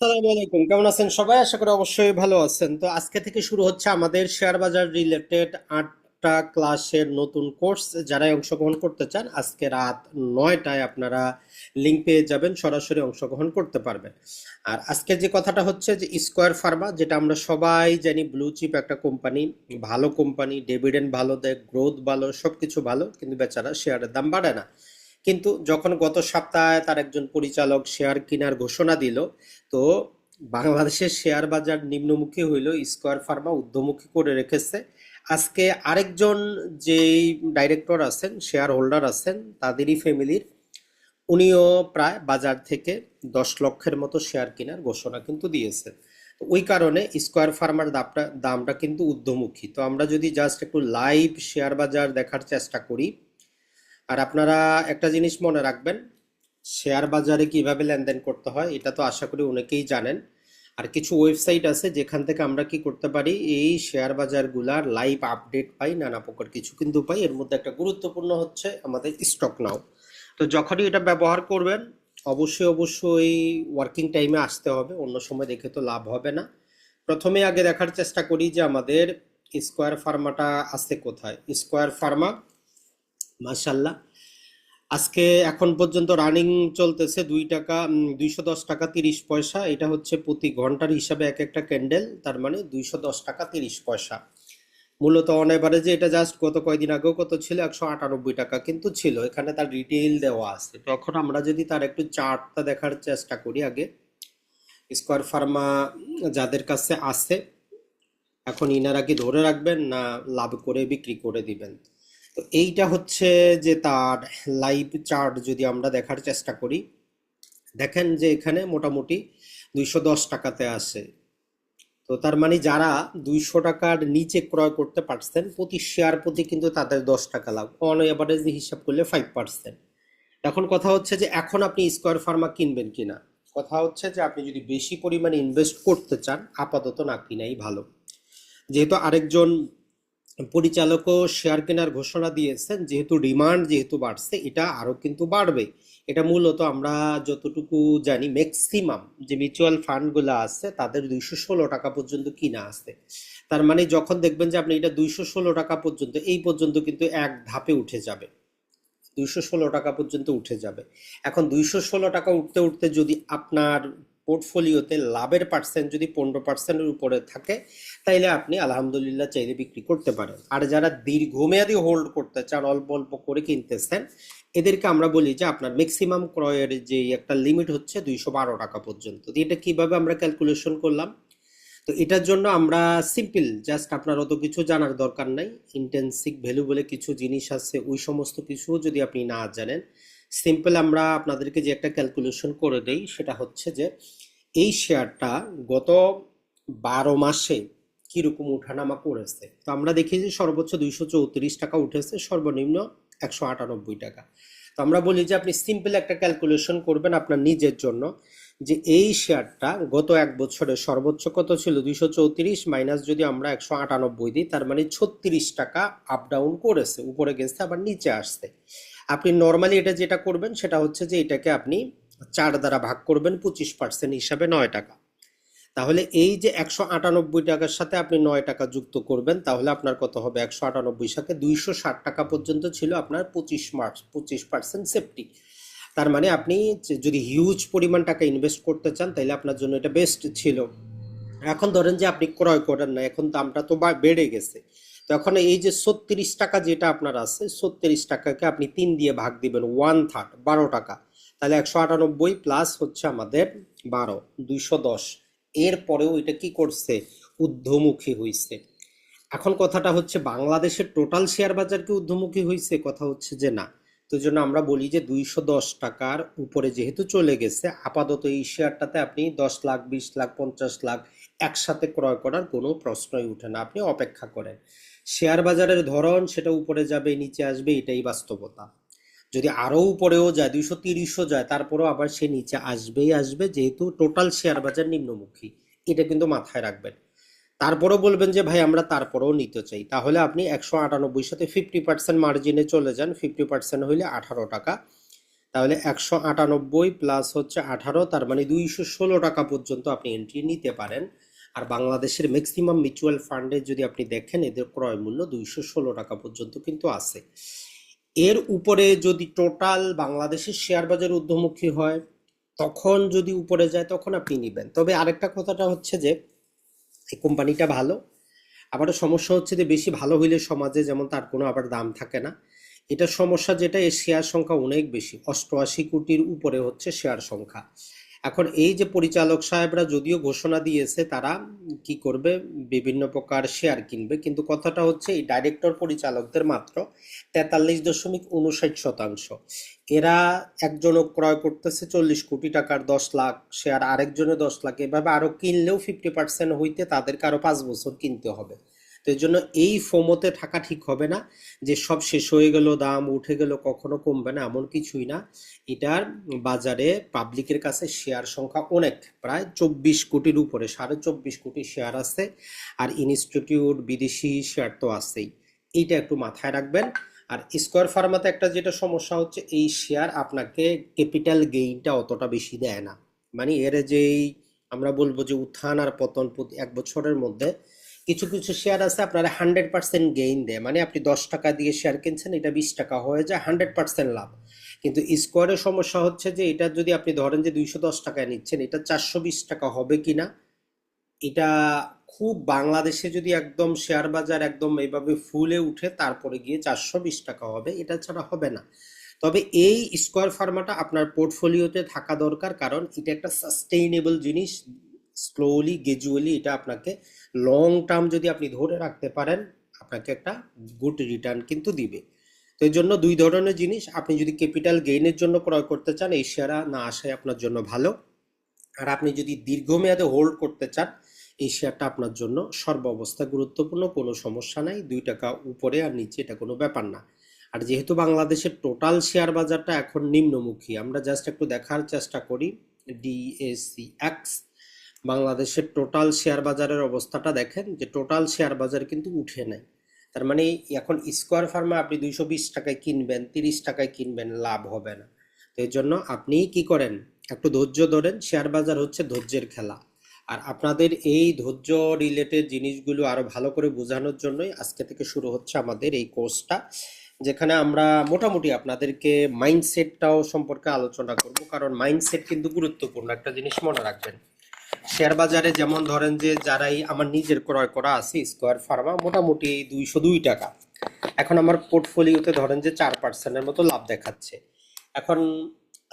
আসসালামু আলাইকুম, কেমন আছেন সবাই? আশা করি অবশ্যই ভালো আছেন। তো আজকে থেকে শুরু হচ্ছে আমাদের শেয়ার বাজার রিলেটেড 8টা ক্লাসের নতুন কোর্স। যারাই অংশগ্রহণ করতে চান আজকে রাত 9টায় আপনারা লিংক পেয়ে যাবেন, সরাসরি অংশগ্রহণ করতে পারবেন। আর আজকের যে কথাটা হচ্ছে যে স্কয়ার ফার্মা, যেটা আমরা সবাই জানি ব্লু চিপ একটা কোম্পানি, ভালো কোম্পানি, ডিভিডেন্ড ভালো দেয়, গ্রোথ ভালো, সবকিছু ভালো, কিন্তু বেচারা শেয়ারের দাম বাড়ে না। কিন্তু যখন গত সপ্তাহে তার একজন পরিচালক শেয়ার কেনার ঘোষণা দিল, তো বাংলাদেশের শেয়ার বাজার নিম্নমুখী হইল, স্কয়ার ফার্মা ঊর্ধ্বমুখী করে রেখেছে। আজকে আরেকজন যেই ডাইরেক্টর আছেন, শেয়ার হোল্ডার আছেন, তাদেরই ফ্যামিলির, উনিও প্রায় বাজার থেকে 10 লক্ষের মতো শেয়ার কেনার ঘোষণা কিন্তু দিয়েছেন। তো ওই কারণে স্কয়ার ফার্মার দামটা কিন্তু ঊর্ধ্বমুখী। তো আমরা যদি জাস্ট একটু লাইভ শেয়ার বাজার দেখার চেষ্টা করি, আর আপনারা একটা জিনিস মনে রাখবেন, শেয়ার বাজারে কিভাবে লেনদেন করতে হয় এটা তো আশা করি অনেকেই জানেন। আর কিছু ওয়েবসাইট আছে যেখান থেকে আমরা কি করতে পারি, এই শেয়ার বাজারগুলার লাইভ আপডেট পাই, নানা প্রকার কিছু কিন্তু পাই। এর মধ্যে একটা গুরুত্বপূর্ণ হচ্ছে আমাদের স্টক নাও। তো যখনই এটা ব্যবহার করবেন, অবশ্যই অবশ্যই ওয়ার্কিং টাইমে আসতে হবে, অন্য সময় দেখে তো লাভ হবে না। প্রথমে আগে দেখার চেষ্টা করি যে আমাদের স্কয়ার ফার্মাটা আছে কোথায়। স্কয়ার ফার্মা মাশাল্লাহ আজকে এখন পর্যন্ত রানিং চলতেছে 2 টাকা, 210 টাকা 30 পয়সা। এটা হচ্ছে প্রতি ঘন্টার হিসাবে এক একটা ক্যান্ডেল, তার মানে 210 টাকা 30 পয়সা। মূলত অন এভারেজে এটা জাস্ট গত কয়দিন আগেও কত ছিল, 198 টাকা কিন্তু ছিল। এখানে তার ডিটেইল দেওয়া আছে। তখন আমরা যদি তার একটু চার্টটা দেখার চেষ্টা করি আগে, স্কয়ার ফার্মা যাদের কাছে আছে, এখন ইনারা কি ধরে রাখবেন না লাভ করে বিক্রি করে দিবেন? তো এইটা হচ্ছে যে তার লাইভ চার্ট যদি আমরা দেখার চেষ্টা করি, দেখেন যে এখানে মোটামুটি 210 টাকাতে আসে। তো তার মানে যারা 200 টাকার নিচে ক্রয় করতে পারছেন, প্রতি শেয়ার প্রতি কিন্তু তাদের 10 টাকা লাভ, অন এভারেজ হিসাব করলে 5%। এখন কথা হচ্ছে যে এখন আপনি স্কয়ার ফার্মা কিনবেন কিনা। কথা হচ্ছে যে আপনি যদি বেশি পরিমাণে ইনভেস্ট করতে চান, আপাতত না কিনাই ভালো। যেহেতু আরেকজন পরিচালকও শেয়ার কেনার ঘোষণা দিয়েছেন, যেহেতু ডিমান্ড যেহেতু বাড়ছে, এটা আরো কিন্তু বাড়বে। এটা মূলত আমরা যতটুকু জানি ম্যাক্সিমাম যে মিউচুয়াল ফান্ডগুলো আছে তাদের 216 টাকা পর্যন্ত কিনা আছে। তার মানে যখন দেখবেন যে আপনি এটা 216 টাকা পর্যন্ত, এই পর্যন্ত কিন্তু এক ধাপে উঠে যাবে, 216 টাকা পর্যন্ত উঠে যাবে। এখন 216 টাকা উঠতে উঠতে যদি আপনার পোর্টফোলিওতে লাভের পার্সেন্ট যদি 15%-এর উপরে থাকে, তাইলে আপনি আলহামদুলিল্লাহ চাইলে বিক্রি করতে পারেন। আর যারা দীর্ঘমেয়াদী হোল্ড করতে চান, অল্প অল্প করে কিনতেছেন, এদেরকে আমরা বলি যে আপনার ম্যাক্সিমাম ক্রয়ের যে একটা লিমিট হচ্ছে 212 টাকা পর্যন্ত। তো এটা কিভাবে আমরা ক্যালকুলেশন করলাম, তো এটার জন্য আমরা সিম্পল, জাস্ট আপনার অত কিছু জানার দরকার নাই। ইন্টেন্সিভ ভ্যালু বলে কিছু জিনিস আছে, ওই সমস্ত কিছু যদি আপনি না জানেন, সিম্পল আমরা আপনাদেরকে যে একটা ক্যালকুলেশন করে দেই, সেটা হচ্ছে যে এই শেয়ারটা গত 12 মাসে কিরকম উঠানামা করেছে। তো আমরা দেখি যে সর্বোচ্চ 234 টাকা উঠেছে, সর্বনিম্ন 198 টাকা। তো আমরা বলি যে আপনি সিম্পল একটা ক্যালকুলেশন করবেন আপনার নিজের জন্য, যে এই শেয়ারটা গত 1 বছরে সর্বোচ্চ কত ছিল, 234 মাইনাস যদি আমরা 198 দিই, তার মানে 36 টাকা আপ ডাউন করেছে, উপরে গেছে আবার নিচে আসছে। আপনি নর্মালি এটা যেটা করবেন সেটা হচ্ছে যে এটাকে আপনি 4 দ্বারা ভাগ করবেন 25% হিসাবে 9 টাকা। তাহলে এই যে 198 টাকার সাথে আপনি 9 টাকা যুক্ত করবেন, তাহলে আপনার কত হবে, 198 সাথে 260 টাকা পর্যন্ত ছিল আপনার 25% সেফটি। তার মানে আপনি যদি হিউজ পরিমাণ টাকা ইনভেস্ট করতে চান, তাহলে আপনার জন্য এটা বেস্ট ছিল। এখন ধরেন যে আপনি ক্রয় করেন না, এখন দামটা তো বেড়ে গেছে। তখন এই যে 36 টাকা যেটা আপনার আছে, 36 টাকাকে আপনি 3 দিয়ে ভাগ দিবেন, 1/3, 12 টাকা। তাহলে 198 প্লাস হচ্ছে আমাদের 12, 210। এরপরেও এটা কি করছে, ঊর্ধ্বমুখী হয়েছে। এখন কথাটা হচ্ছে বাংলাদেশের টোটাল শেয়ার বাজার কি ঊর্ধ্বমুখী হয়েছে? কথা হচ্ছে যে না। তো জন্য আমরা বলি যে 210 টাকার উপরে যেহেতু চলে গেছে, আপাতত এই শেয়ারটাতে আপনি 10 লাখ, 20 লাখ, 50 লাখ একসাথে ক্রয় করার কোনো প্রশ্নই উঠে না, আপনি অপেক্ষা করেন। শেয়ার বাজারের ধরন সেটা উপরে যাবে নিচে আসবে, এটাই বাস্তবতা। যদি আরো উপরেও যায়, 230ও যায়, তারপরেও আবার সে নিচে আসবেই আসবে, যেহেতু টোটাল শেয়ার বাজার নিম্নমুখী। এটা কিন্তু মাথায় রাখবেন। তারপরও বলবেন যে ভাই আমরা তারপরেও নিতে চাই, তাহলে আপনি 198 সাথে 50% মার্জিনে চলে যান, 50% হইলে 18 টাকা। তাহলে 198 প্লাস হচ্ছে 18, তার মানে 216 টাকা পর্যন্ত আপনি এন্ট্রি নিতে পারেন। আর বাংলাদেশের ম্যাক্সিমাম মিউচুয়াল ফান্ডে যদি আপনি দেখেন এদের ক্রয় মূল্য 216 টাকা পর্যন্ত কিন্তু আছে। এর উপরে যদি টোটাল বাংলাদেশের শেয়ার বাজার ঊর্ধ্বমুখী হয়, তখন যদি উপরে যায় তখন আপনি নেবেন। তবে আরেকটা কথাটা হচ্ছে যে এই কোম্পানিটা ভালো, আবারও সমস্যা হচ্ছে যে বেশি ভালো হইলে সমাজে যেমন তার কোনো আবার দাম থাকে না। এটা সমস্যা যেটা, এর শেয়ার সংখ্যা অনেক বেশি, 88 কোটির উপরে হচ্ছে শেয়ার সংখ্যা। এখন এই যে পরিচালক সাহেবরা যদিও ঘোষণা দিয়েছে তারা কি করবে, বিভিন্ন প্রকার শেয়ার কিনবে, কিন্তু কথাটা হচ্ছে এই ডাইরেক্টর পরিচালকদের মাত্র 43.59%। এরা একজনও ক্রয় করতেছে 40 কোটি টাকার 10 লাখ শেয়ার, আরেকজনে 10 লাখ, এভাবে আরো কিনলেও 50% হইতে তাদেরকে আরো 5 বছর কিনতে হবে। তো এর জন্য এই ফোমোতে থাকা ঠিক হবে না যে সব শেষ হয়ে গেল, দাম উঠে গেল, কখনো কমবে না, এমন কিছুই না। এটার বাজারে পাবলিকের কাছে শেয়ার সংখ্যা অনেক, প্রায় 24 কোটির উপরে, 24.5 কোটি শেয়ার আছে। আর ইনস্টিটিউট বিদেশি শেয়ার তো আছেই, এইটা একটু মাথায় রাখবেন। আর স্কয়ার ফার্মাতে একটা যেটা সমস্যা হচ্ছে, এই শেয়ার আপনাকে ক্যাপিটাল গেইনটা অতটা বেশি দেয় না। মানে এর যেই আমরা বলবো যে উত্থান আর পতন প্রতি 1 বছরের মধ্যে কিছু কিছু শেয়ার আছে আপনারা 100% গেইন দেয়, মানে আপনি 10 টাকা দিয়ে শেয়ার কিনছেন, এটা 20 টাকা হয়ে যায়, 100% লাভ। কিন্তু স্কোয়ারের সমস্যা হচ্ছে যে এটা যদি আপনি ধরেন যে 210 টাকায় নিচ্ছেন, এটা 420 টাকা হবে কিনা, এটা খুব বাংলাদেশে যদি একদম শেয়ার বাজার একদম এইভাবে ফুলে উঠে তারপরে গিয়ে 420 টাকা হবে, এটা ছাড়া হবে না। তবে এই স্কয়ার ফার্মাটা আপনার পোর্টফোলিওতে থাকা দরকার, কারণ এটা একটা সাস্টেইনেবল জিনিস। স্লোলি গ্রাজুয়ালি এটা আপনাকে লং টার্ম যদি আপনি ধরে রাখতে পারেন, আপনাকে একটা গুড রিটার্ন কিন্তু দিবে। তো এই জন্য দুই ধরনের জিনিস, আপনি যদি ক্যাপিটাল গেইনের জন্য ক্রয় করতে চান এই শেয়ার না আসায় আপনার জন্য ভালো। আর আপনি যদি দীর্ঘমেয়াদে হোল্ড করতে চান এই শেয়ারটা আপনার জন্য সর্বাবস্থা গুরুত্বপূর্ণ, কোনো সমস্যা নাই, 2 টাকা উপরে আর নিচে এটা কোনো ব্যাপার না। আর যেহেতু বাংলাদেশের টোটাল শেয়ার বাজারটা এখন নিম্নমুখী, আমরা জাস্ট একটু দেখার চেষ্টা করি ডিএসসিএক্স বাংলাদেশের টোটাল শেয়ার বাজারের অবস্থাটা দেখেন, যে টোটাল শেয়ার বাজার কিন্তু উঠে নাই। তার মানে এখন স্কয়ার ফার্মা আপনি 220 টাকায় কিনবেন, 30 টাকায় কিনবেন, লাভ হবে না। তো এই জন্য আপনি কি করেন, একটু ধৈর্য ধরেন, শেয়ার বাজার হচ্ছে ধৈর্যের খেলা। আর আপনাদের এই ধৈর্য রিলেটেড জিনিসগুলো আরো ভালো করে বোঝানোর জন্যই আজকে থেকে শুরু হচ্ছে আমাদের এই কোর্সটা, যেখানে আমরা মোটামুটি আপনাদেরকে মাইন্ডসেটটাও সম্পর্কে আলোচনা করব, কারণ মাইন্ডসেট কিন্তু গুরুত্বপূর্ণ একটা জিনিস, মনে রাখবেন। শেয়ার বাজারে যেমন ধরেন যে যারাই আমার নিজের ক্রয় করা আছে স্কয়ার ফার্মা মোটামুটি 202 টাকা, এখন আমার পোর্টফোলিওতে ধরেন যে 4%-এর মতো লাভ দেখাচ্ছে। এখন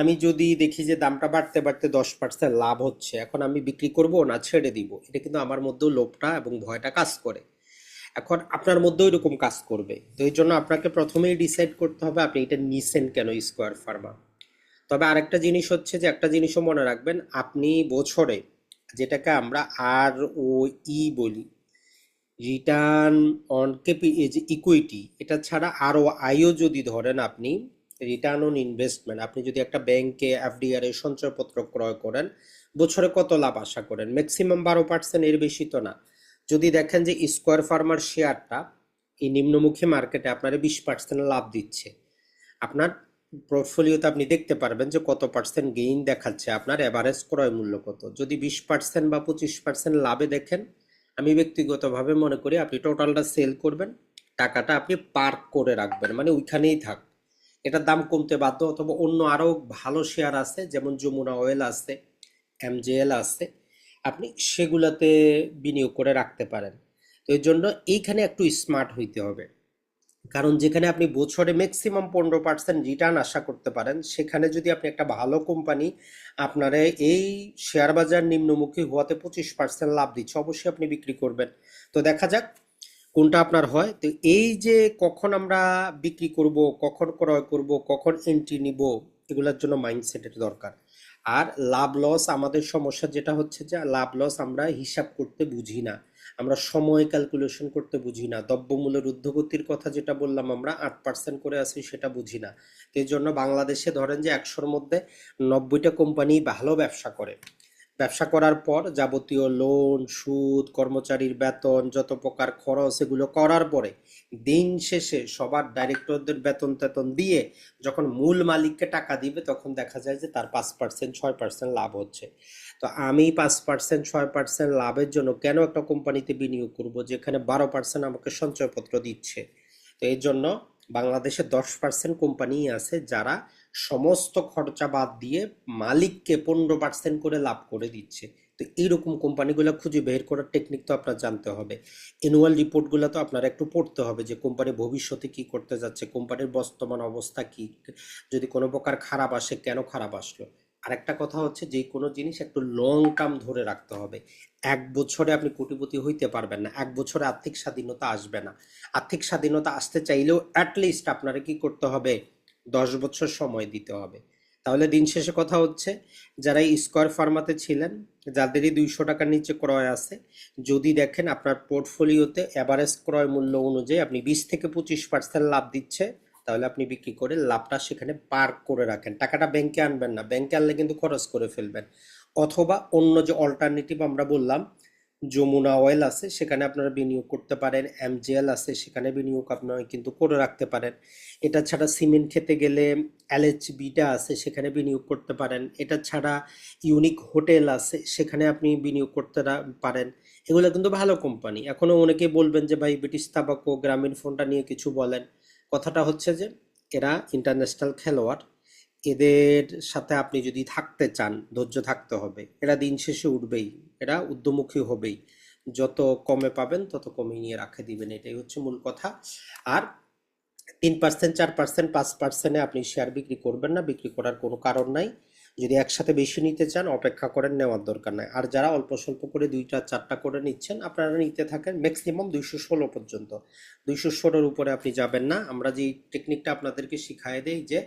আমি যদি দেখি যে দামটা বাড়তে বাড়তে 10% লাভ হচ্ছে, এখন আমি বিক্রি করব না ছেড়ে দিব, এটা কিন্তু আমার মধ্যেও লোভটা এবং ভয়টা কাজ করে। এখন আপনার মধ্যেও এরকম কাজ করবে। তো এই জন্য আপনাকে প্রথমেই ডিসাইড করতে হবে আপনি এটা নিছেন কেন স্কয়ার ফার্মা। তবে আরেকটা জিনিস হচ্ছে যে একটা জিনিসও মনে রাখবেন, আপনি বছরে যেটাকে আমরা আর ও ই বলি, রিটার্ন অন ইকুইটি, এটা ছাড়া আরও আইও যদি ধরেন আপনি, রিটার্ন অন ইনভেস্টমেন্ট, আপনি যদি একটা ব্যাংকে এফডিআর এর সঞ্চয়পত্র ক্রয় করেন, বছরে কত লাভ আশা করেন? ম্যাক্সিমাম 12%, এর বেশি তো না। যদি দেখেন যে স্কয়ার ফার্মার শেয়ারটা এই নিম্নমুখী মার্কেটে আপনার 20% লাভ দিচ্ছে, আপনার পোর্টফোলিওতে আপনি দেখতে পারবেন যে কত পার্সেন্ট গেইন দেখাচ্ছে, আপনার এভারেজ ক্রয় মূল্য কত। যদি 20% বা 25% লাভে দেখেন, আমি ব্যক্তিগতভাবে মনে করি আপনি টোটালটা সেল করবেন, টাকাটা আপনি পার্ক করে রাখবেন, মানে ওইখানেই থাক। এটার দাম কমতে বাধ্য, অথবা অন্য আরো ভালো শেয়ার আছে যেমন যমুনা অয়েল আছে, এমজেএল আছে, আপনি সেগুলাতে বিনিয়োগ করে রাখতে পারেন। তো এর জন্য এইখানে একটু স্মার্ট হইতে হবে, কারণ যেখানে আপনি বছরে ম্যাক্সিমাম 15% রিটার্ন আশা করতে পারেন, সেখানে যদি আপনি একটা ভালো কোম্পানি আপনার এই শেয়ার বাজার নিম্নমুখী হওয়াতে 25% লাভ দিচ্ছে, অবশ্যই আপনি বিক্রি করবেন। তো দেখা যাক কোনটা আপনার হয়। তো এই যে কখন আমরা বিক্রি করব, কখন ক্রয় করব, কখন এন্ট্রি নিব, এগুলোর জন্য মাইন্ডসেটের দরকার। আর লাভ লস আমাদের সমস্যা যেটা হচ্ছে যে লাভ লস আমরা হিসাব করতে বুঝি না, আমরা সময় ক্যালকুলেশন করতে বুঝি না, দ্রব্যমূল্যের ঊর্ধ্বগতির কথা যেটা বললাম আমরা 8% করে আছি সেটা বুঝি না। তো এই জন্য বাংলাদেশে ধরেন যে 100-র মধ্যে 90টা কোম্পানি ভালো ব্যবসা করে, ব্যবসা করার পর যাবতীয় লোন, সুদ, কর্মচারীর বেতন, যত প্রকার খরচ এগুলো করার পরে দিন শেষে সবার ডাইরেক্টরদের বেতন টেতন দিয়ে যখন মূল মালিককে টাকা দিবে তখন দেখা যায় যে তার 5% 6% লাভ হচ্ছে। তো আমি 5% 6% লাভের জন্য কেন একটা কোম্পানিতে বিনিয়োগ করব যেখানে 12% আমাকে সঞ্চয়পত্র দিচ্ছে? তো এই জন্য বাংলাদেশে 10% কোম্পানি আছে যারা সমস্ত খরচা বাদ দিয়ে মালিককে 15% করে লাভ করে দিচ্ছে। তো এইরকম কোম্পানিগুলো খুঁজে বের করার টেকনিক তো আপনার জানতে হবে। অ্যানুয়াল রিপোর্টগুলো তো আপনার একটু পড়তে হবে যে কোম্পানি ভবিষ্যতে কি করতে যাচ্ছে, কোম্পানির বর্তমান অবস্থা কি, যদি কোনো প্রকার খারাপ আসে কেন খারাপ আসলো। আরেকটা কথা হচ্ছে যে কোনো জিনিস একটু লং টার্ম ধরে রাখতে হবে। 1 বছরে আপনি কোটিপতি হইতে পারবেন না, 1 বছরে আর্থিক স্বাধীনতা আসবে না। আর্থিক স্বাধীনতা আসতে চাইলেও অ্যাটলিস্ট আপনারা কি করতে হবে, 10 বছর সময় দিতে হবে। তাহলে দিন শেষে কথা হচ্ছে, যারা স্কয়ার ফার্মাতে ছিলেন, যাদেরই 200 টাকার নিচে ক্রয় আছে, যদি দেখেন আপনার পোর্টফোলিওতে এভারেজ ক্রয় মূল্য অনুযায়ী আপনি 20 থেকে 25% লাভ দিচ্ছে, তাহলে আপনি বিক্রি করে লাভটা সেখানে পার্ক করে রাখেন। টাকাটা ব্যাংকে আনবেন না, ব্যাংকে আনলে কিন্তু খরচ করে ফেলবেন। অথবা অন্য যে অল্টারনেটিভ আমরা বললাম, যমুনা অয়েল আছে সেখানে আপনারা বিনিয়োগ করতে পারেন, এমজেএল আছে সেখানে বিনিয়োগ আপনারা কিন্তু করে রাখতে পারেন। এটা ছাড়া সিমেন্ট খেতে গেলে এলএচবিটা আছে সেখানে বিনিয়োগ করতে পারেন। এটা ছাড়া ইউনিক হোটেল আছে সেখানে আপনি বিনিয়োগ করতে পারেন। এগুলো কিন্তু ভালো কোম্পানি। এখনো অনেকেই বলবেন যে ভাই ব্রিটিশ তাবাকো গ্রামীণ ফোনটা নিয়ে কিছু বলেন। কথাটা হচ্ছে যে এরা ইন্টারন্যাশনাল খেলোয়াড়, এদের সাথে আপনি যদি থাকতে চান ধৈর্য থাকতে হবে। এরা দিন শেষে উঠবেই, এরা উদ্যমুখী হবেই। যত কমে পাবেন তত কমে নিয়ে রাখে দিবেন, এটাই হচ্ছে মূল কথা। আর 3% 4% 5%-এ আপনি শেয়ার বিক্রি করবেন না, বিক্রি করার কোনো কারণ নাই। যদি একসাথে বেশি নিতে চান অপেক্ষা করেন, নেওয়ার দরকার নাই। আর যারা অল্প স্বল্প করে 2টা 4টা করে নিচ্ছেন আপনারা নিতে থাকেন ম্যাক্সিমাম 216 পর্যন্ত। 216-এর উপরে আপনি যাবেন না। আমরা যে টেকনিকটা আপনাদেরকে শিখাই দেই যে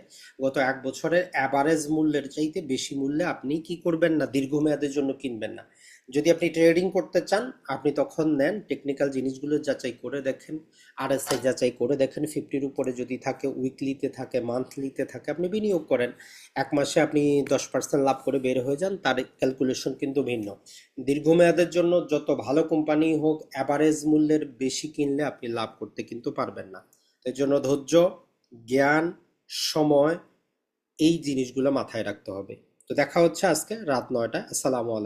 গত 1 বছরের অ্যাভারেজ মূল্যের চাইতে বেশি মূল্যে আপনি কি করবেন না, দীর্ঘমেয়াদের জন্য কিনবেন না। যদি আপনি ট্রেডিং করতে চান আপনি তখন নেন, টেকনিক্যাল জিনিসগুলো যাচাই করে দেখেন, আরএসআই যাচাই করে দেখেন, 50-র উপরে যদি থাকে, উইকলিতে থাকে, মান্থলিতে থাকে, আপনি বিনিয়োগ করেন। 1 মাসে আপনি 10% লাভ করে বের হয়ে যান, তার ক্যালকুলেশন কিন্তু ভিন্ন। দীর্ঘমেয়াদের জন্য যত ভালো কোম্পানি হোক অ্যাভারেজ মূল্যের বেশি কিনলে আপনি লাভ করতে কিন্তু পারবেন না। এর জন্য ধৈর্য, জ্ঞান, সময়, এই জিনিসগুলো মাথায় রাখতে হবে। তো দেখা হচ্ছে আজকে রাত 9টায়। আসসালামু আলাইকুম।